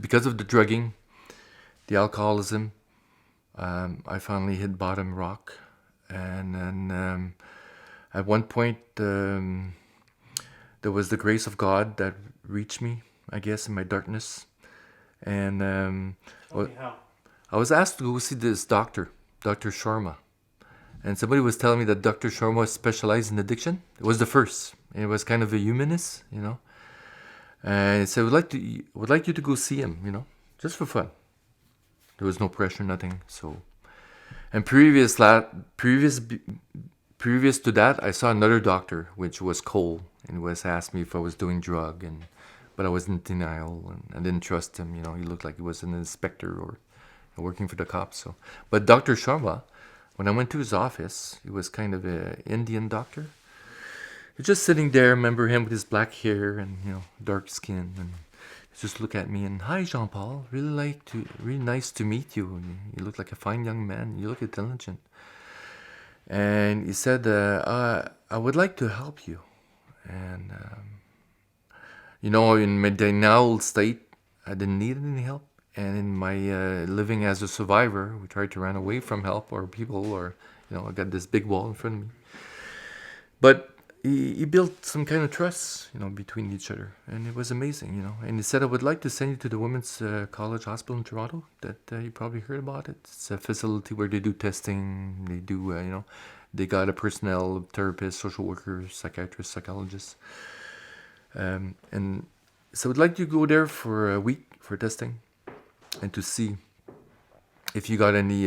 because of the drugging, the alcoholism, I finally hit bottom rock. And then at one point, there was the grace of God that reached me, I guess, in my darkness. And Tell me how. I was asked to go see this doctor, Dr. Sharma. And somebody was telling me that Dr. Sharma specialized in addiction. It was the first. And it was kind of a humanist, And he said, would like you to go see him, just for fun. There was no pressure, nothing. So, and previous to that, I saw another doctor, which was Cole, and he was asked me if I was doing drug, but I was in denial, and I didn't trust him. He looked like he was an inspector or working for the cops. So, but Dr. Sharma, when I went to his office, he was kind of an Indian doctor. He was just sitting there. I remember him with his black hair and dark skin, and he just looked at me and, "Hi, Jean Paul. Really nice to meet you. You look like a fine young man. You look intelligent." And he said, "I would like to help you." And in my denial state, I didn't need any help. And in my living as a survivor, we tried to run away from help or people, or I got this big wall in front of me. But he built some kind of trust, between each other, and it was amazing, And he said, "I would like to send you to the Women's College Hospital in Toronto. That you probably heard about it. It's a facility where they do testing. They do, they got a personnel, therapist, social workers, psychiatrists, psychologists, and so I'd like you to go there for a week for testing, and to see if you got any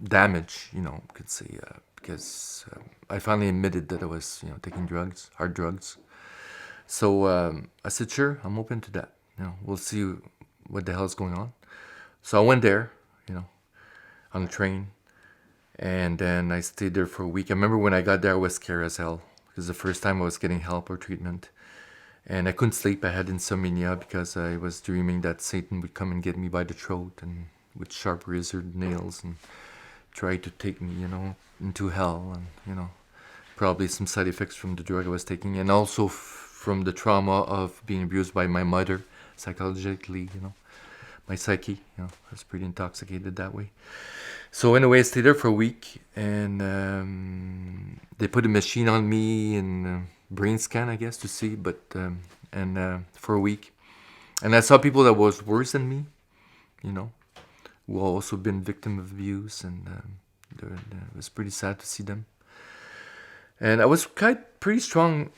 damage, could say, because I finally admitted that I was, taking drugs, hard drugs. So I said, sure, I'm open to that. We'll see what the hell's going on. So I went there, on a train, and then I stayed there for a week. I remember when I got there, I was scared as hell because the first time I was getting help or treatment. And I couldn't sleep. I had insomnia because I was dreaming that Satan would come and get me by the throat and with sharp razor nails and try to take me, into hell. And, probably some side effects from the drug I was taking. And also from the trauma of being abused by my mother psychologically, my psyche, I was pretty intoxicated that way. So anyway, I stayed there for a week, and they put a machine on me and brain scan, I guess, to see, but for a week. And I saw people that was worse than me, who also been victim of abuse, and it was pretty sad to see them. And I was pretty strong,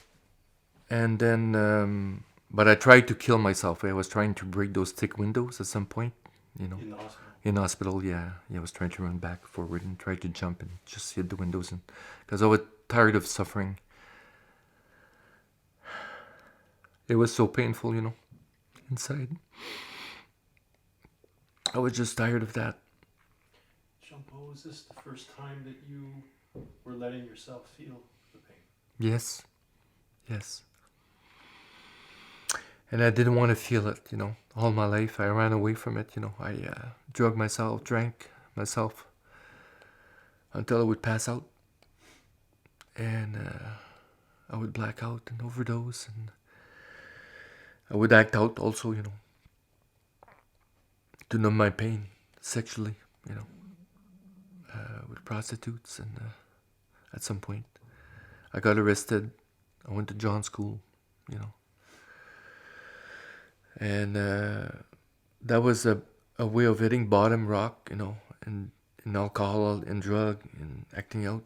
and then, but I tried to kill myself. I was trying to break those thick windows at some point, In the hospital. In the hospital, yeah. I was trying to run back forward and try to jump and just hit the windows, and because I was tired of suffering. It was so painful, inside. I was just tired of that. Jean Paul, was this the first time that you were letting yourself feel the pain? Yes. And I didn't want to feel it, all my life. I ran away from it, I drugged myself, drank myself until I would pass out. And I would black out and overdose, and I would act out also, to numb my pain sexually, with prostitutes. And at some point, I got arrested. I went to John school, and that was a way of hitting bottom rock, in alcohol and drug and acting out.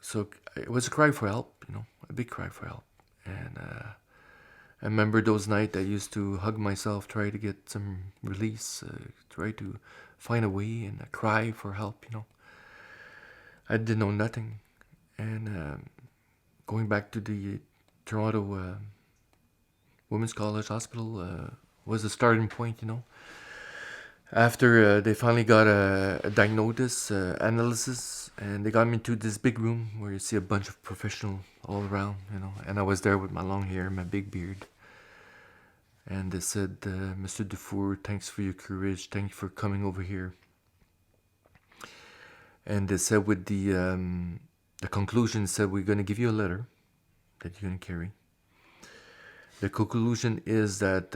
So it was a cry for help, a big cry for help. And I remember those nights I used to hug myself, try to get some release, try to find a way, and cry for help, I didn't know nothing. And going back to the Toronto Women's College Hospital was the starting point, After they finally got a diagnosis, analysis, and they got me into this big room where you see a bunch of professionals all around, And I was there with my long hair, my big beard. And they said, "Mr. Dufour, thanks for your courage. Thank you for coming over here." And they said with the conclusion said, "We're going to give you a letter that you're going to carry. The conclusion is that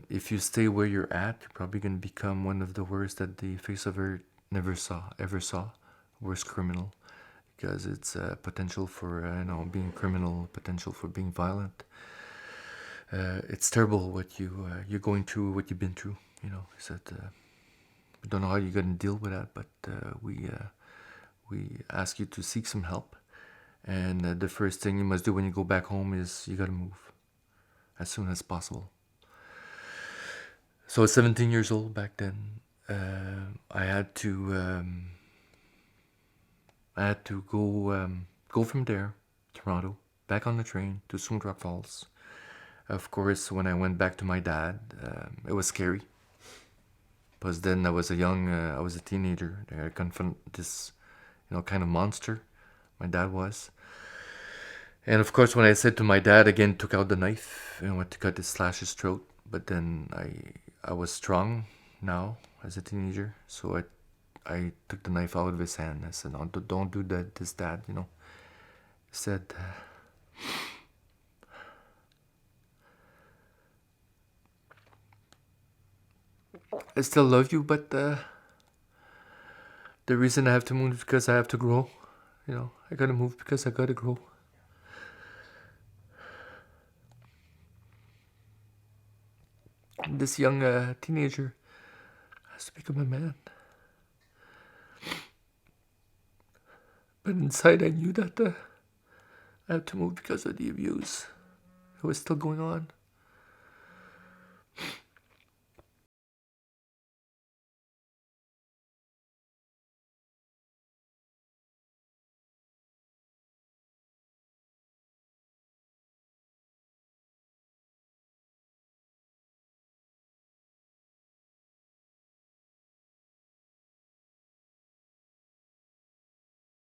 if you stay where you're at, you're probably going to become one of the worst that the face of earth ever saw, worst criminal, because it's potential for being criminal, potential for being violent. It's terrible what you're going through, what you've been through. He said, we don't know how you're going to deal with that, but we ask you to seek some help. And the first thing you must do when you go back home is you got to move as soon as possible. So I was 17 years old back then. I had to go from there, Toronto, back on the train to Suncroc Falls. Of course, when I went back to my dad, it was scary. Because then I was a teenager. I confront this, kind of monster. My dad was. And of course, when I said to my dad, again, took out the knife and went to cut his slash his throat. But then I was strong now as a teenager, so I took the knife out of his hand. I said, "No, don't do that, this, dad." He said, "I still love you, but the reason I have to move is because I have to grow. I gotta move because I gotta grow." This young teenager has to become a man. But inside I knew that I had to move because of the abuse that was still going on.